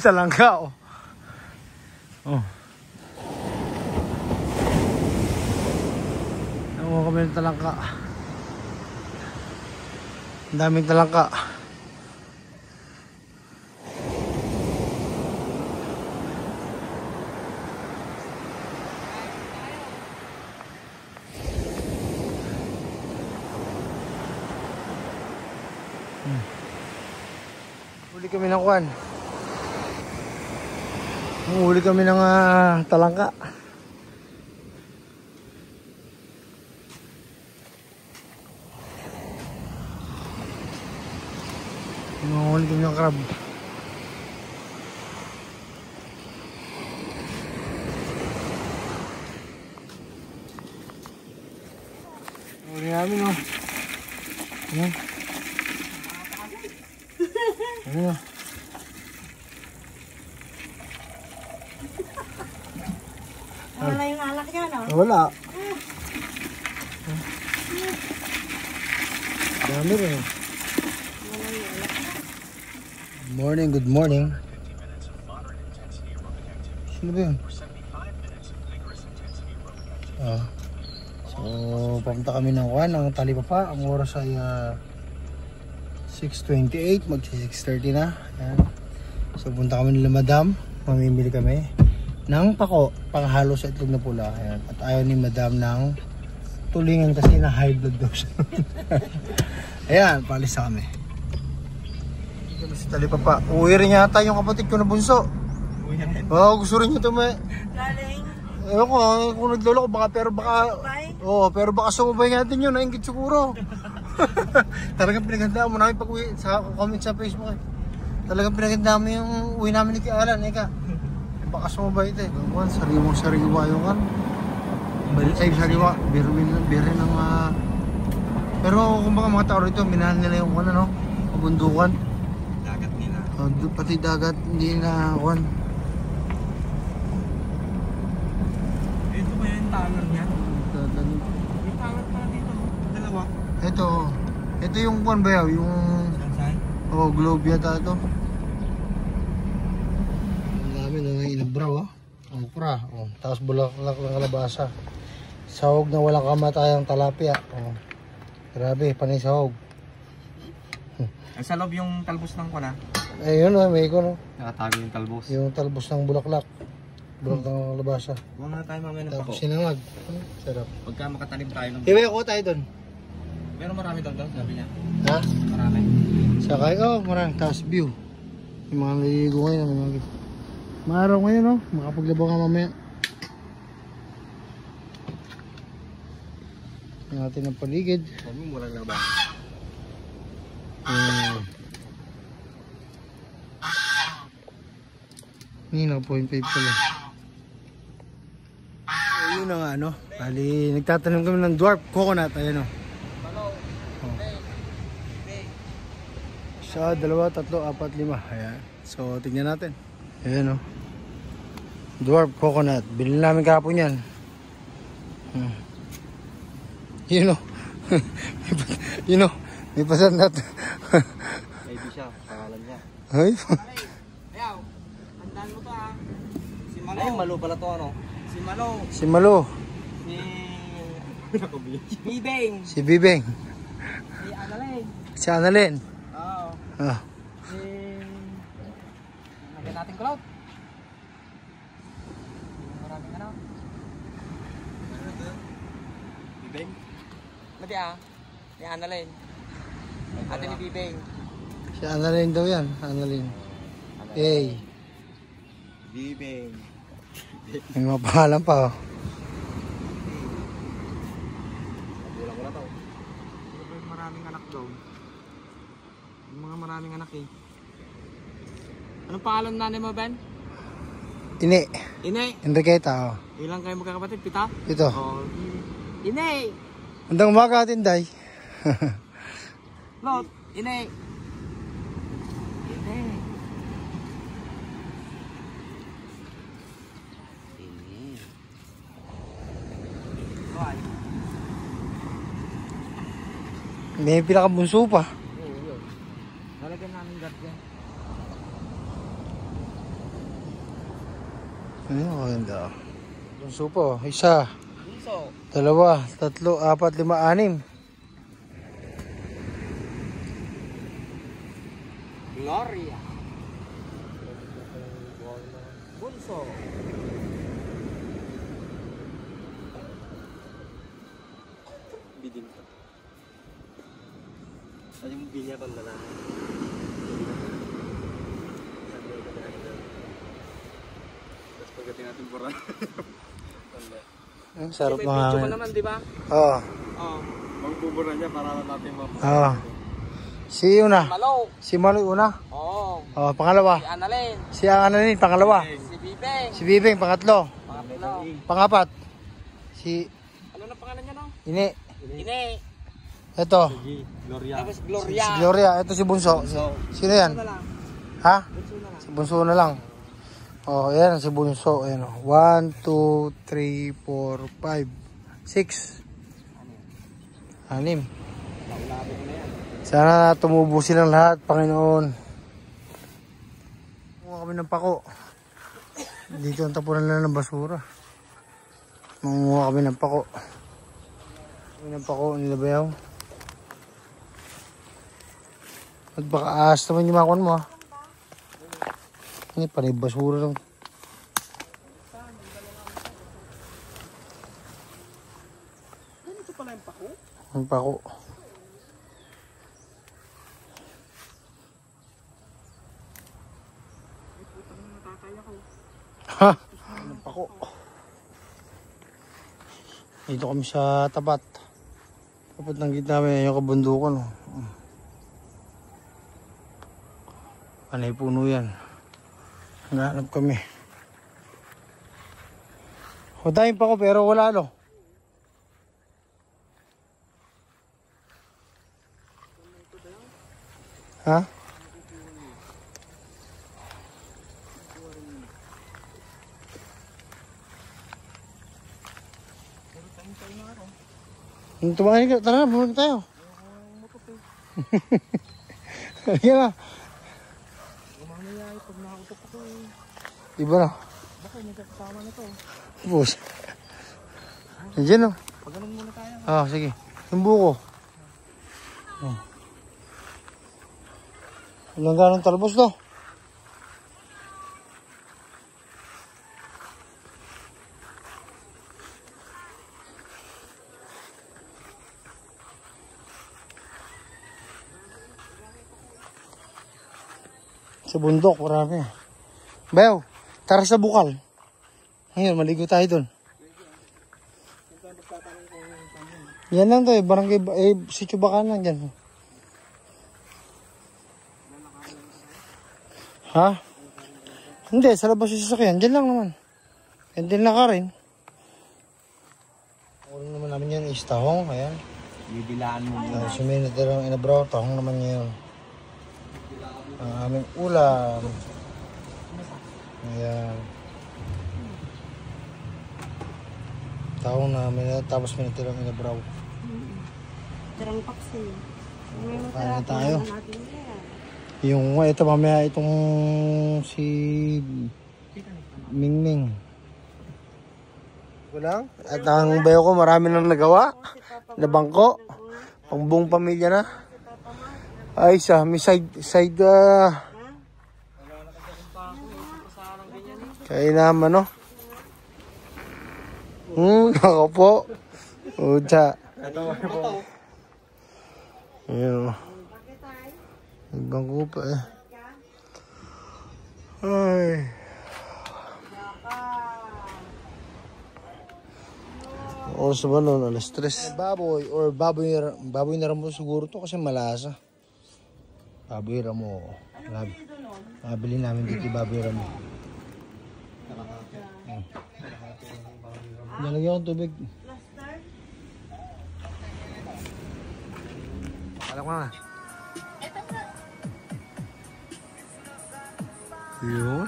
Talangka, oh. Oh. Nakuha kami ng talangka. Ang daming talangka. Huli kami ng kwan. Huli kami ng talangka. Huli kami ng crab. Huli namin, oh. Ayan. Ano? Wala yung alak niya, no? Wala. Dami rin. Good morning. Sino ba yun? So, papunta kami ng Talipapa. Ang oras ay 6:28, magsi-6:30 na. Ayan. So punta kami nila madam, mamimili kami ng pako, panghalo sa itlog na pula. Ayan. At ayaw ni madam ng tulingan kasi na high blood daw siya. Ayan, palis na kami. Dito si Talipapa. Uwi rin yata yung kapatid ko na bunso. Gusto rin niya ito may. Galing. Ewan ko, kung naglolo ko baka, pero baka sumabay natin yun, nainggit siguro. Talagang pinaghandaan mo namin pag-uwi sa comment sa Facebook, eh. Talagang pinaghandaan mo yung uwi namin ni Alan, eka. Baka sumabay ito, eh. Sariwa yung kan. Ay, sariwa, birin ng pero kung baka mga tao rito, minahal nila yung ano, kabundukan. Dagat nila. Pati dagat, hindi na kan. Ito ba yung tanger niya? May tanger pala dito, dalawa. Ito yung kuan ba yung Sansay? globe yata ito. Ang dami na inabraw, oh. Okra, oh. Tapos bulaklak ng kalabasa. Sahog na walang kamatayang talapia, oh. Grabe, panay sahog. Ay, sa loob yung talbos ng kuna. Ayun, may ko, no. Nakatago yung talbos. Yung talbos ng bulaklak. Bulaklak ng kalabasa. Huwag na tayo mamaya ng Tapos pako. sinangag. Sarap. Pagka makatanim tayo ng... Iway ako tayo doon. Pero marami daw sabi niya. Ha? Marami. Sakay, marang taas view. Yung mga naliligo ngayon, may mga maaraw ngayon, no? Makapaglaba ka mamaya. Tingnan natin ang paligid. Sabi mo, murang laban. Nino, 0.5 pala. Yun na nga, ano? Bali, nagtatanim kami ng dwarf coconut, ayan, o. Isa, dalawa, tatlo, apat, lima. Ayan. So, tignan natin. Ayan, o. Dwarf coconut. Bilhin namin kahapon yan. Yun, o. Yun, o. May pasan natin. Maybe siya, pangalan niya. Ay, Ayaw, tandaan mo to, ah. Si Malo. Ay, Malo pala to, ano? Si Malo. si Malo. Si Bibeng. Si Bibeng. Si Annalyn. Si Annalyn. Oo. Ah. Si... Lagyan natin kulot. Maraming ano. Bibeng? Mati ni Annalyn. Ate ni Bibeng. Si Annalyn daw yan. Annalyn. Hey. Bibeng. May mga pangalan pa, oh. Nagulang ko na to. Maraming anak daw. Yung mga maraming anak, eh. Anong pangalan ng nanay mo, Ben? Ine. Ine. Enriqueta, oh. Ilang kayo magkakapatid? Pita? Ito. Oh. Ine. Andang umaga atin, Day. Lot. Ine. Ine. May pinakabunso pa. Oo, yun. Lalagyan namin guard yan. Ayun, maganda. Bunso po, isa, Bunso. dalawa, tatlo, apat, lima, anim. Gloria. Bunso. Bidin ka. Ay, yung binya pang lalaki. Tapos pagdating natin buran. Sarap May ng video hangin. ka naman, di ba? Oo. Oo. Magbuburan niya para natin Oo. Si una. Malo. Si Maloy una. Oo. Oh, pangalawa. Si Annalyn. Si Annalyn, pangalawa. Si Bibeng. Si Bibeng, pangatlo. Pangatlo. Pangapat. Si Ano na pangalan niya, no? Ini. Ine. Ito. Gloria. Tapos Si Gloria. Gloria. Ito si Bunso. Sino yan? Bunso na lang. Ha? Bunso na lang. Si Bunso na lang. Oh, ayan si Bunso. Ayan, 1, 2, 3, 4, 5, 6. 6. Laulabot ko na yan. Sana tumubo silang lahat, Panginoon. Kumuha kami ng pako. Dito ang tapunan lang ng basura. Mangunguha kami ng pako. Kami ng pako, nilabayaw. At baka ahas naman yung makuan mo, ha. Ini panay basura lang. Ganito pala yung pako? Ang pako. Ha? Ang pako. Dito kami sa tapat. Tapat ng gitna namin yung kabundukan. Oh. Panay puno yan. Hanap kami. Hudahin pa ko pero wala no. Ha? Tumahin ka, tara na, bumalik tayo. Halika na. Mamaya pag nakautok ako Iba na. baka may kasama na to. Bus. Nandiyan o. Pag ganun muna tayo. Ah, sige. Yung buko. Oh. Ilang ganong talbos to? Sa bundok, marami. Bayaw, tara sa bukal. Ngayon, maligo tayo dun. Yan lang to eh, barangay, si Chubakan lang dyan. Ha? Hindi, sa labas yung sasakyan, dyan lang naman. Yan din lang ka rin. Ulo naman namin yan is tahong, ayan. Bibilaan mo muna. Suminit na lang inabraw, tahong naman yun. Ang aming ulam. Ayan. Tahong namin, tapos minitilang inabraw. Darang paksi. May Kaya masarap tayo. na natin yan. Yung, ito mamaya, itong si Mingming. Walang. At ang bayo ko, marami nang nagawa. Na bangko. Pang buong pamilya na. Ay, may side, kaya naman, no? Ako po. Uja. Ayan. Ibang ko pa eh. Ay. Oras ba nun? Alas 3. Baboy or baboy na ramo siguro to kasi malasa. Baboy ramo. Nabili namin dito baboy ramo. Nalagyan akong tubig. Alam ko na. Yun.